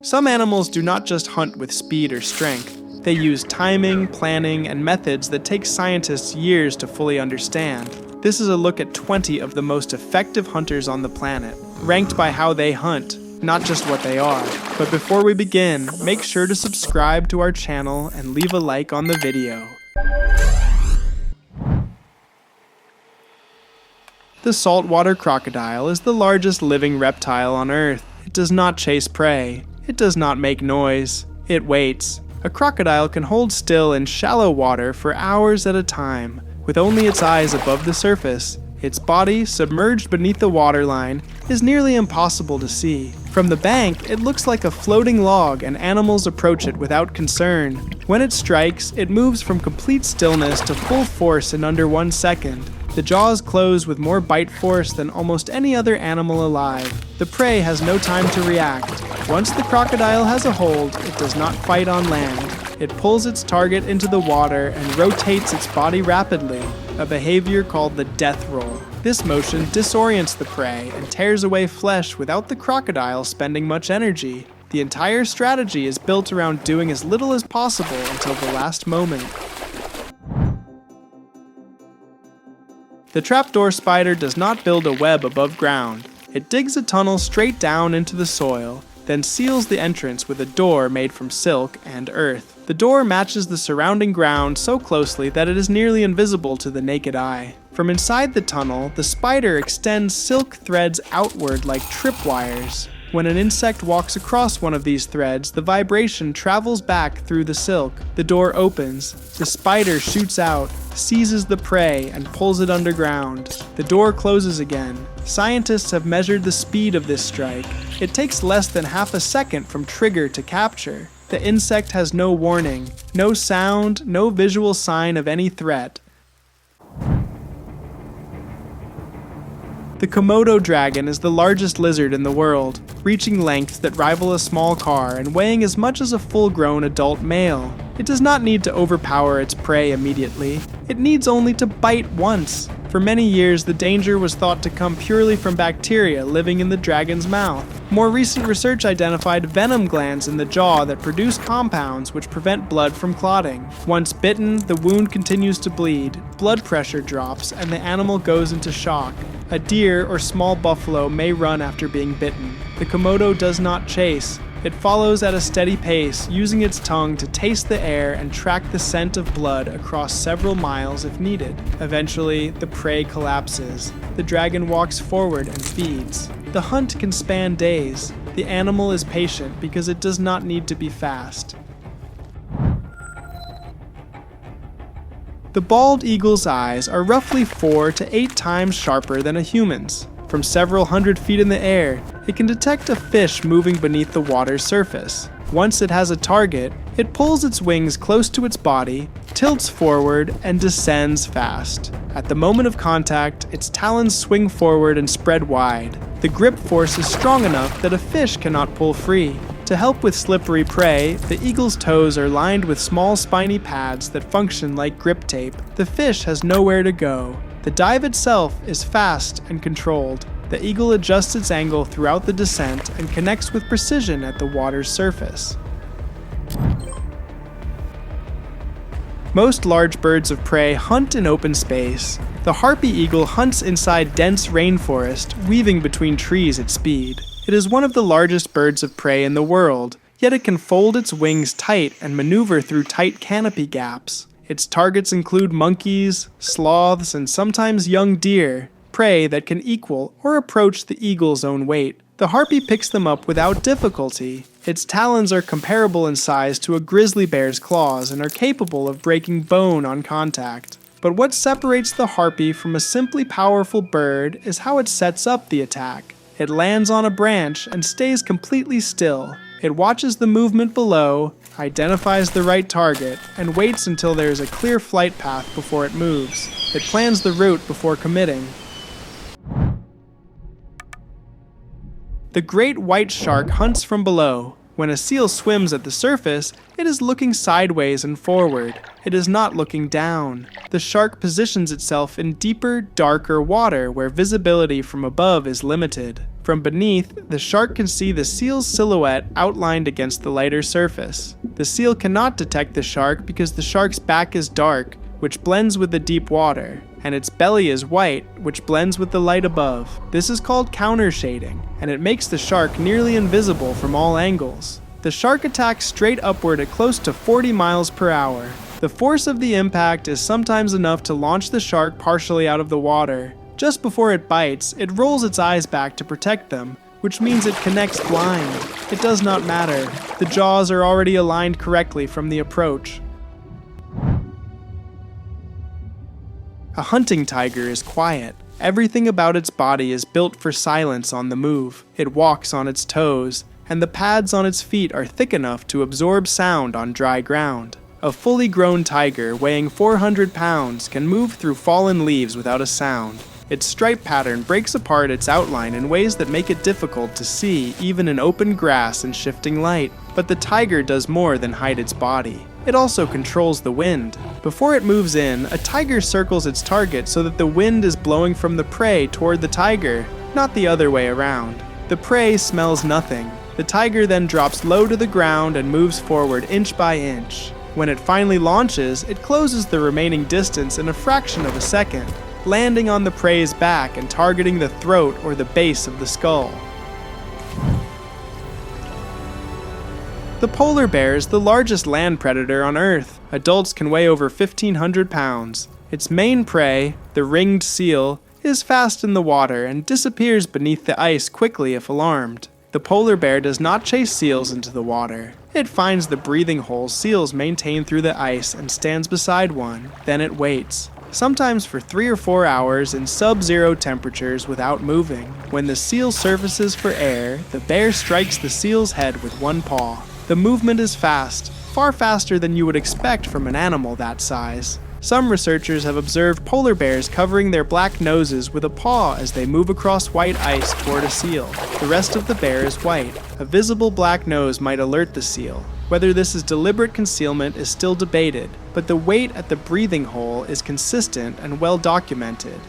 Some animals do not just hunt with speed or strength. They use timing, planning, and methods that take scientists years to fully understand. This is a look at 20 of the most effective hunters on the planet, ranked by how they hunt, not just what they are. But before we begin, make sure to subscribe to our channel and leave a like on the video. The saltwater crocodile is the largest living reptile on Earth. It does not chase prey. It does not make noise. It waits. A crocodile can hold still in shallow water for hours at a time, with only its eyes above the surface. Its body, submerged beneath the waterline, is nearly impossible to see. From the bank, it looks like a floating log and animals approach it without concern. When it strikes, it moves from complete stillness to full force in under 1 second. The jaws close with more bite force than almost any other animal alive. The prey has no time to react. Once the crocodile has a hold, it does not fight on land. It pulls its target into the water and rotates its body rapidly, a behavior called the death roll. This motion disorients the prey and tears away flesh without the crocodile spending much energy. The entire strategy is built around doing as little as possible until the last moment. The trapdoor spider does not build a web above ground. It digs a tunnel straight down into the soil, then seals the entrance with a door made from silk and earth. The door matches the surrounding ground so closely that it is nearly invisible to the naked eye. From inside the tunnel, the spider extends silk threads outward like tripwires. When an insect walks across one of these threads, the vibration travels back through the silk. The door opens. The spider shoots out, seizes the prey, and pulls it underground. The door closes again. Scientists have measured the speed of this strike. It takes less than half a second from trigger to capture. The insect has no warning, no sound, no visual sign of any threat. The Komodo dragon is the largest lizard in the world, reaching lengths that rival a small car and weighing as much as a full-grown adult male. It does not need to overpower its prey immediately. It needs only to bite once. For many years, the danger was thought to come purely from bacteria living in the dragon's mouth. More recent research identified venom glands in the jaw that produce compounds which prevent blood from clotting. Once bitten, the wound continues to bleed, blood pressure drops, and the animal goes into shock. A deer or small buffalo may run after being bitten. The Komodo does not chase. It follows at a steady pace, using its tongue to taste the air and track the scent of blood across several miles if needed. Eventually, the prey collapses. The dragon walks forward and feeds. The hunt can span days. The animal is patient because it does not need to be fast. The bald eagle's eyes are roughly 4 to 8 times sharper than a human's. From several hundred feet in the air, it can detect a fish moving beneath the water's surface. Once it has a target, it pulls its wings close to its body, tilts forward, and descends fast. At the moment of contact, its talons swing forward and spread wide. The grip force is strong enough that a fish cannot pull free. To help with slippery prey, the eagle's toes are lined with small spiny pads that function like grip tape. The fish has nowhere to go. The dive itself is fast and controlled. The eagle adjusts its angle throughout the descent and connects with precision at the water's surface. Most large birds of prey hunt in open space. The harpy eagle hunts inside dense rainforest, weaving between trees at speed. It is one of the largest birds of prey in the world, yet it can fold its wings tight and maneuver through tight canopy gaps. Its targets include monkeys, sloths, and sometimes young deer, prey that can equal or approach the eagle's own weight. The harpy picks them up without difficulty. Its talons are comparable in size to a grizzly bear's claws and are capable of breaking bone on contact. But what separates the harpy from a simply powerful bird is how it sets up the attack. It lands on a branch and stays completely still. It watches the movement below, identifies the right target, and waits until there is a clear flight path before it moves. It plans the route before committing. The great white shark hunts from below. When a seal swims at the surface, it is looking sideways and forward. It is not looking down. The shark positions itself in deeper, darker water where visibility from above is limited. From beneath, the shark can see the seal's silhouette outlined against the lighter surface. The seal cannot detect the shark because the shark's back is dark, which blends with the deep water, and its belly is white, which blends with the light above. This is called countershading, and it makes the shark nearly invisible from all angles. The shark attacks straight upward at close to 40 miles per hour. The force of the impact is sometimes enough to launch the shark partially out of the water. Just before it bites, it rolls its eyes back to protect them, which means it connects blind. It does not matter. The jaws are already aligned correctly from the approach. A hunting tiger is quiet. Everything about its body is built for silence on the move. It walks on its toes, and the pads on its feet are thick enough to absorb sound on dry ground. A fully grown tiger weighing 400 pounds can move through fallen leaves without a sound. Its stripe pattern breaks apart its outline in ways that make it difficult to see even in open grass and shifting light. But the tiger does more than hide its body. It also controls the wind. Before it moves in, a tiger circles its target so that the wind is blowing from the prey toward the tiger, not the other way around. The prey smells nothing. The tiger then drops low to the ground and moves forward inch by inch. When it finally launches, it closes the remaining distance in a fraction of a second, landing on the prey's back and targeting the throat or the base of the skull. The polar bear is the largest land predator on Earth. Adults can weigh over 1,500 pounds. Its main prey, the ringed seal, is fast in the water and disappears beneath the ice quickly if alarmed. The polar bear does not chase seals into the water. It finds the breathing holes seals maintain through the ice and stands beside one. Then it waits, sometimes for 3 or 4 hours in sub-zero temperatures without moving. When the seal surfaces for air, the bear strikes the seal's head with one paw. The movement is fast, far faster than you would expect from an animal that size. Some researchers have observed polar bears covering their black noses with a paw as they move across white ice toward a seal. The rest of the bear is white. A visible black nose might alert the seal. Whether this is deliberate concealment is still debated, but the weight at the breathing hole is consistent and well documented.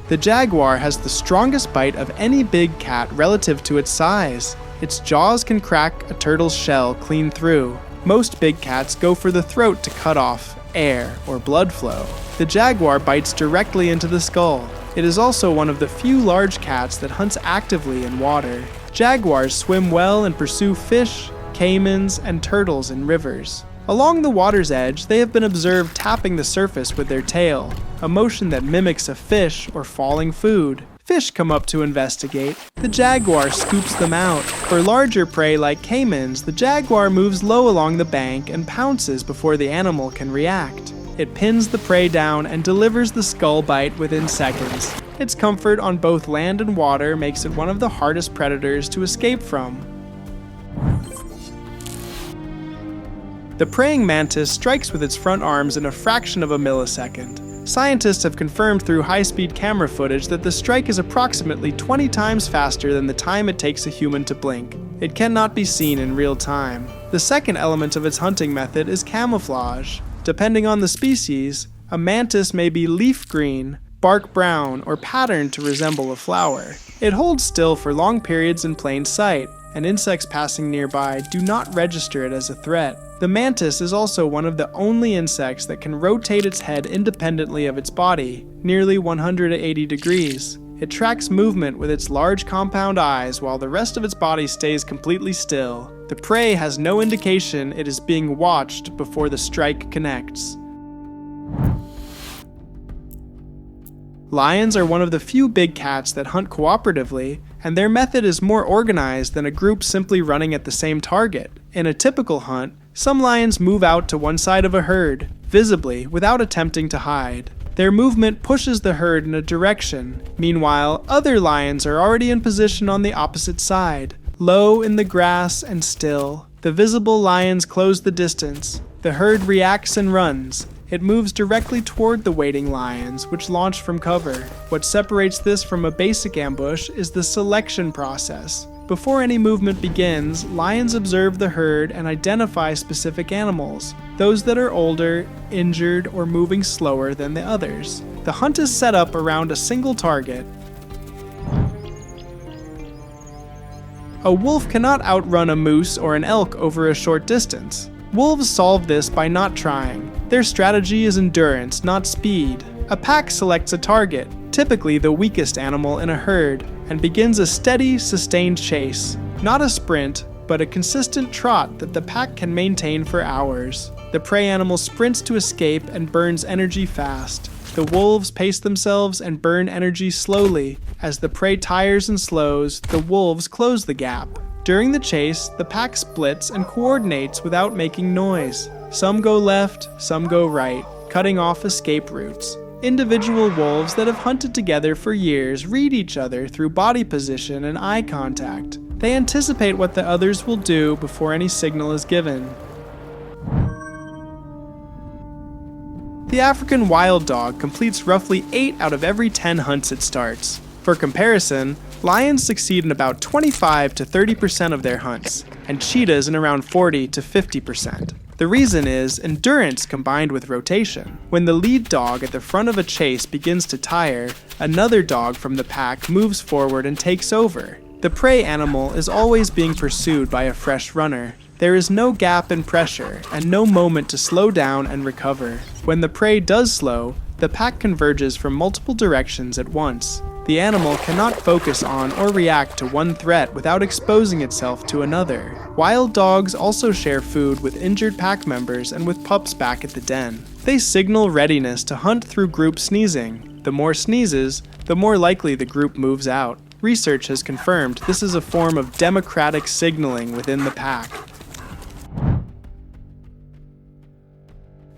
The jaguar has the strongest bite of any big cat relative to its size. Its jaws can crack a turtle's shell clean through. Most big cats go for the throat to cut off air or blood flow. The jaguar bites directly into the skull. It is also one of the few large cats that hunts actively in water. Jaguars swim well and pursue fish, caimans, and turtles in rivers. Along the water's edge, they have been observed tapping the surface with their tail, a motion that mimics a fish or falling food. Fish come up to investigate. The jaguar scoops them out. For larger prey like caimans, the jaguar moves low along the bank and pounces before the animal can react. It pins the prey down and delivers the skull bite within seconds. Its comfort on both land and water makes it one of the hardest predators to escape from. The praying mantis strikes with its front arms in a fraction of a millisecond. Scientists have confirmed through high-speed camera footage that the strike is approximately 20 times faster than the time it takes a human to blink. It cannot be seen in real time. The second element of its hunting method is camouflage. Depending on the species, a mantis may be leaf green, bark brown, or patterned to resemble a flower. It holds still for long periods in plain sight, and insects passing nearby do not register it as a threat. The mantis is also one of the only insects that can rotate its head independently of its body, nearly 180 degrees. It tracks movement with its large compound eyes while the rest of its body stays completely still. The prey has no indication it is being watched before the strike connects. Lions are one of the few big cats that hunt cooperatively, and their method is more organized than a group simply running at the same target. In a typical hunt, some lions move out to one side of a herd, visibly, without attempting to hide. Their movement pushes the herd in a direction. Meanwhile, other lions are already in position on the opposite side, low in the grass and still. The visible lions close the distance. The herd reacts and runs. It moves directly toward the waiting lions, which launch from cover. What separates this from a basic ambush is the selection process. Before any movement begins, lions observe the herd and identify specific animals, those that are older, injured, or moving slower than the others. The hunt is set up around a single target. A wolf cannot outrun a moose or an elk over a short distance. Wolves solve this by not trying. Their strategy is endurance, not speed. A pack selects a target, typically the weakest animal in a herd, and begins a steady, sustained chase. Not a sprint, but a consistent trot that the pack can maintain for hours. The prey animal sprints to escape and burns energy fast. The wolves pace themselves and burn energy slowly. As the prey tires and slows, the wolves close the gap. During the chase, the pack splits and coordinates without making noise. Some go left, some go right, cutting off escape routes. Individual wolves that have hunted together for years read each other through body position and eye contact. They anticipate what the others will do before any signal is given. The African wild dog completes roughly 8 out of every 10 hunts it starts. For comparison, lions succeed in about 25 to 30% of their hunts, and cheetahs in around 40 to 50%. The reason is endurance combined with rotation. When the lead dog at the front of a chase begins to tire, another dog from the pack moves forward and takes over. The prey animal is always being pursued by a fresh runner. There is no gap in pressure and no moment to slow down and recover. When the prey does slow, the pack converges from multiple directions at once. The animal cannot focus on or react to one threat without exposing itself to another. Wild dogs also share food with injured pack members and with pups back at the den. They signal readiness to hunt through group sneezing. The more sneezes, the more likely the group moves out. Research has confirmed this is a form of democratic signaling within the pack.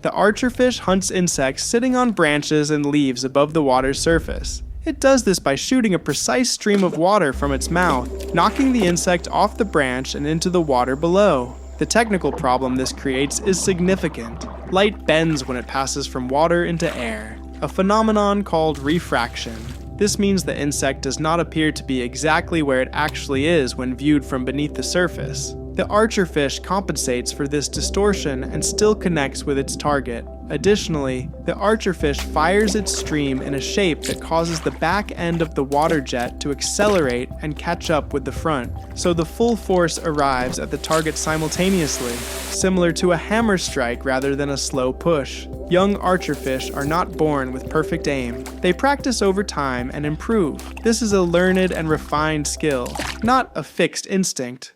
The archerfish hunts insects sitting on branches and leaves above the water's surface. It does this by shooting a precise stream of water from its mouth, knocking the insect off the branch and into the water below. The technical problem this creates is significant. Light bends when it passes from water into air, a phenomenon called refraction. This means the insect does not appear to be exactly where it actually is when viewed from beneath the surface. The archerfish compensates for this distortion and still connects with its target. Additionally, the archerfish fires its stream in a shape that causes the back end of the water jet to accelerate and catch up with the front, so the full force arrives at the target simultaneously, similar to a hammer strike rather than a slow push. Young archerfish are not born with perfect aim. They practice over time and improve. This is a learned and refined skill, not a fixed instinct.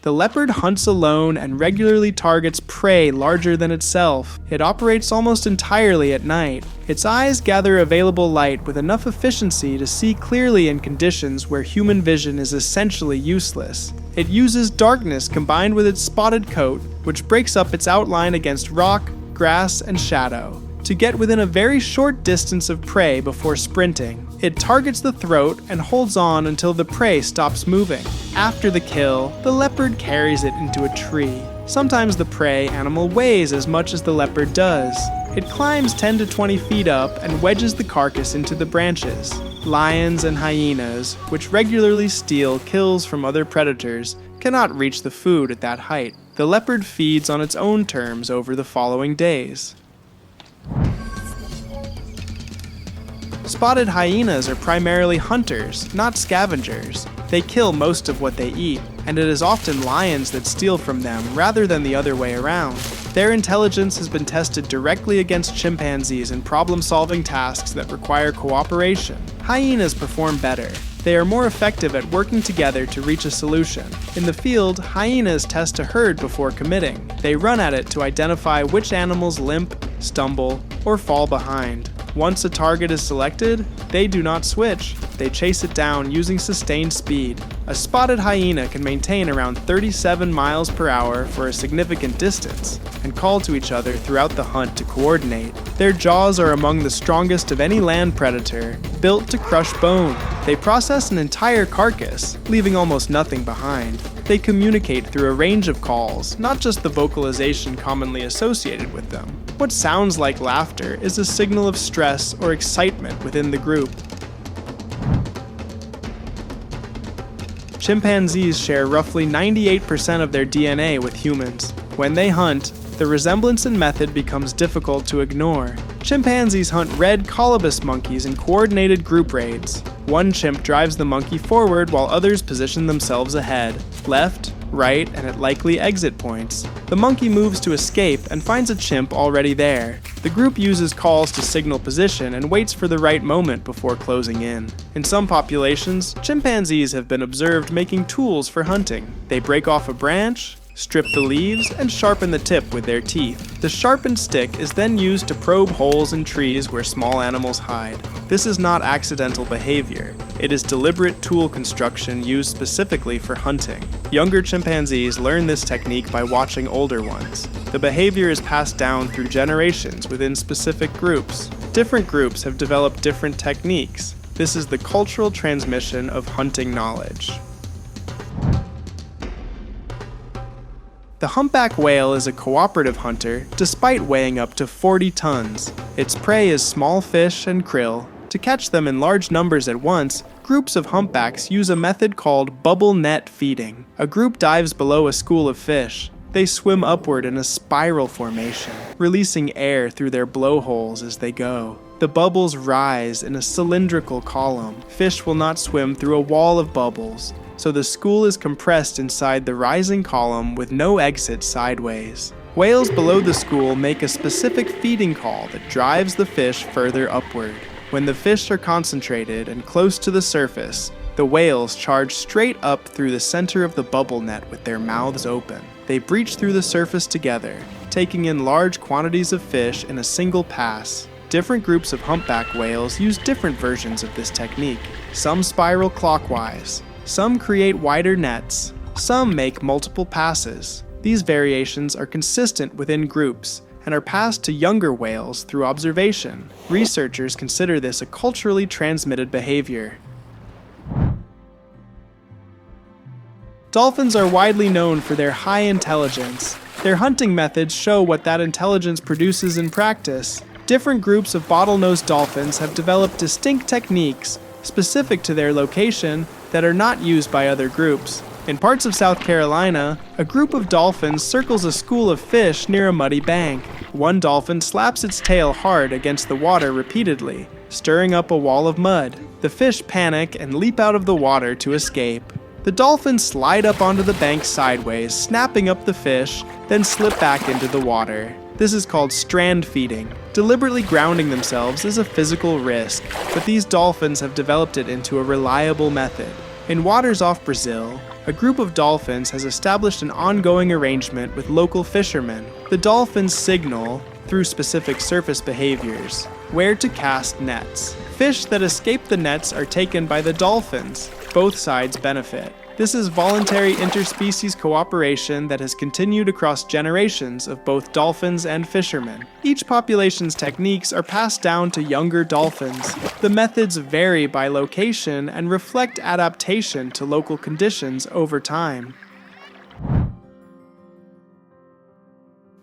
The leopard hunts alone and regularly targets prey larger than itself. It operates almost entirely at night. Its eyes gather available light with enough efficiency to see clearly in conditions where human vision is essentially useless. It uses darkness combined with its spotted coat, which breaks up its outline against rock, grass, and shadow, to get within a very short distance of prey before sprinting. It targets the throat and holds on until the prey stops moving. After the kill, the leopard carries it into a tree. Sometimes the prey animal weighs as much as the leopard does. It climbs 10 to 20 feet up and wedges the carcass into the branches. Lions and hyenas, which regularly steal kills from other predators, cannot reach the food at that height. The leopard feeds on its own terms over the following days. Spotted hyenas are primarily hunters, not scavengers. They kill most of what they eat, and it is often lions that steal from them rather than the other way around. Their intelligence has been tested directly against chimpanzees in problem-solving tasks that require cooperation. Hyenas perform better. They are more effective at working together to reach a solution. In the field, hyenas test a herd before committing. They run at it to identify which animals limp, stumble, or fall behind. Once a target is selected, they do not switch. They chase it down using sustained speed. A spotted hyena can maintain around 37 miles per hour for a significant distance and call to each other throughout the hunt to coordinate. Their jaws are among the strongest of any land predator, built to crush bone. They process an entire carcass, leaving almost nothing behind. They communicate through a range of calls, not just the vocalization commonly associated with them. What sounds like laughter is a signal of stress or excitement within the group. Chimpanzees share roughly 98% of their DNA with humans. When they hunt, the resemblance in method becomes difficult to ignore. Chimpanzees hunt red colobus monkeys in coordinated group raids. One chimp drives the monkey forward while others position themselves ahead, left, right, and at likely exit points. The monkey moves to escape and finds a chimp already there. The group uses calls to signal position and waits for the right moment before closing in. In some populations, chimpanzees have been observed making tools for hunting. They break off a branch, strip the leaves, and sharpen the tip with their teeth. The sharpened stick is then used to probe holes in trees where small animals hide. This is not accidental behavior. It is deliberate tool construction used specifically for hunting. Younger chimpanzees learn this technique by watching older ones. The behavior is passed down through generations within specific groups. Different groups have developed different techniques. This is the cultural transmission of hunting knowledge. The humpback whale is a cooperative hunter despite weighing up to 40 tons. Its prey is small fish and krill. To catch them in large numbers at once, groups of humpbacks use a method called bubble net feeding. A group dives below a school of fish. They swim upward in a spiral formation, releasing air through their blowholes as they go. The bubbles rise in a cylindrical column. Fish will not swim through a wall of bubbles, so the school is compressed inside the rising column with no exit sideways. Whales below the school make a specific feeding call that drives the fish further upward. When the fish are concentrated and close to the surface, the whales charge straight up through the center of the bubble net with their mouths open. They breach through the surface together, taking in large quantities of fish in a single pass. Different groups of humpback whales use different versions of this technique. Some spiral clockwise. Some create wider nets. Some make multiple passes. These variations are consistent within groups and are passed to younger whales through observation. Researchers consider this a culturally transmitted behavior. Dolphins are widely known for their high intelligence. Their hunting methods show what that intelligence produces in practice. Different groups of bottlenose dolphins have developed distinct techniques specific to their location that are not used by other groups. In parts of South Carolina, a group of dolphins circles a school of fish near a muddy bank. One dolphin slaps its tail hard against the water repeatedly, stirring up a wall of mud. The fish panic and leap out of the water to escape. The dolphins slide up onto the bank sideways, snapping up the fish, then slip back into the water. This is called strand feeding. Deliberately grounding themselves is a physical risk, but these dolphins have developed it into a reliable method. In waters off Brazil, a group of dolphins has established an ongoing arrangement with local fishermen. The dolphins signal, through specific surface behaviors, where to cast nets. Fish that escape the nets are taken by the dolphins. Both sides benefit. This is voluntary interspecies cooperation that has continued across generations of both dolphins and fishermen. Each population's techniques are passed down to younger dolphins. The methods vary by location and reflect adaptation to local conditions over time.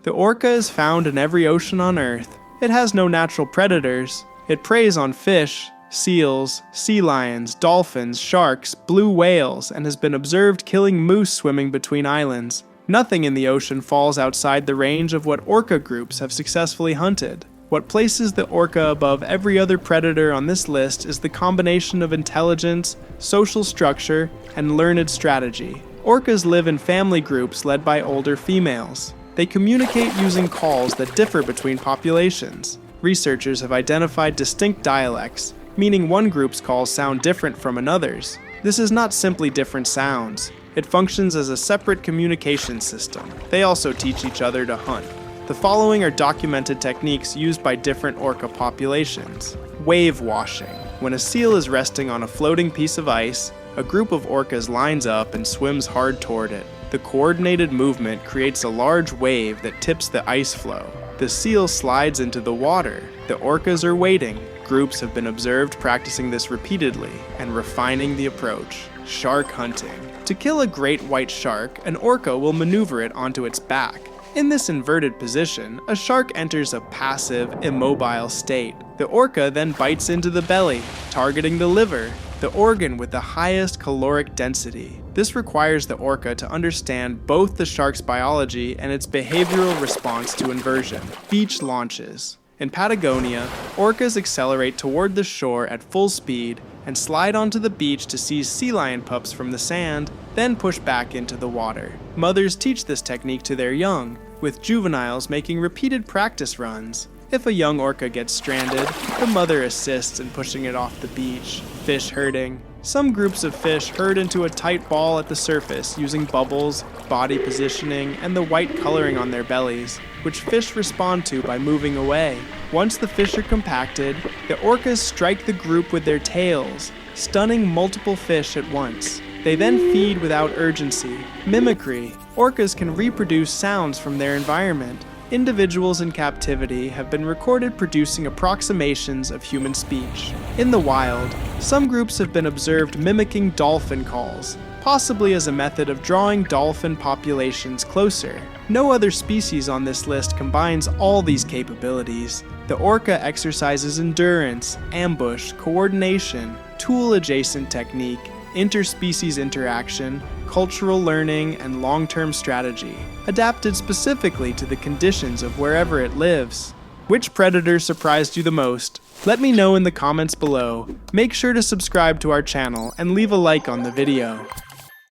The orca is found in every ocean on Earth. It has no natural predators. It preys on fish, seals, sea lions, dolphins, sharks, blue whales, and has been observed killing moose swimming between islands. Nothing in the ocean falls outside the range of what orca groups have successfully hunted. What places the orca above every other predator on this list is the combination of intelligence, social structure, and learned strategy. Orcas live in family groups led by older females. They communicate using calls that differ between populations. Researchers have identified distinct dialects, meaning one group's calls sound different from another's. This is not simply different sounds. It functions as a separate communication system. They also teach each other to hunt. The following are documented techniques used by different orca populations. Wave washing. When a seal is resting on a floating piece of ice, a group of orcas lines up and swims hard toward it. The coordinated movement creates a large wave that tips the ice flow. The seal slides into the water. The orcas are waiting. Groups have been observed practicing this repeatedly and refining the approach. Shark hunting. To kill a great white shark, an orca will maneuver it onto its back. In this inverted position, a shark enters a passive, immobile state. The orca then bites into the belly, targeting the liver. the organ with the highest caloric density. This requires the orca to understand both the shark's biology and its behavioral response to inversion. Beach launches. In Patagonia, orcas accelerate toward the shore at full speed and slide onto the beach to seize sea lion pups from the sand, then push back into the water. Mothers teach this technique to their young, with juveniles making repeated practice runs. If a young orca gets stranded, the mother assists in pushing it off the beach. Fish herding. Some groups of fish herd into a tight ball at the surface using bubbles, body positioning, and the white coloring on their bellies, which fish respond to by moving away. Once the fish are compacted, the orcas strike the group with their tails, stunning multiple fish at once. They then feed without urgency. Mimicry. Orcas can reproduce sounds from their environment. Individuals in captivity have been recorded producing approximations of human speech. In the wild, some groups have been observed mimicking dolphin calls, possibly as a method of drawing dolphin populations closer. No other species on this list combines all these capabilities. The orca exercises endurance, ambush, coordination, tool-adjacent technique, interspecies interaction, cultural learning, and long-term strategy, adapted specifically to the conditions of wherever it lives. Which predator surprised you the most? Let me know in the comments below. Make sure to subscribe to our channel and leave a like on the video.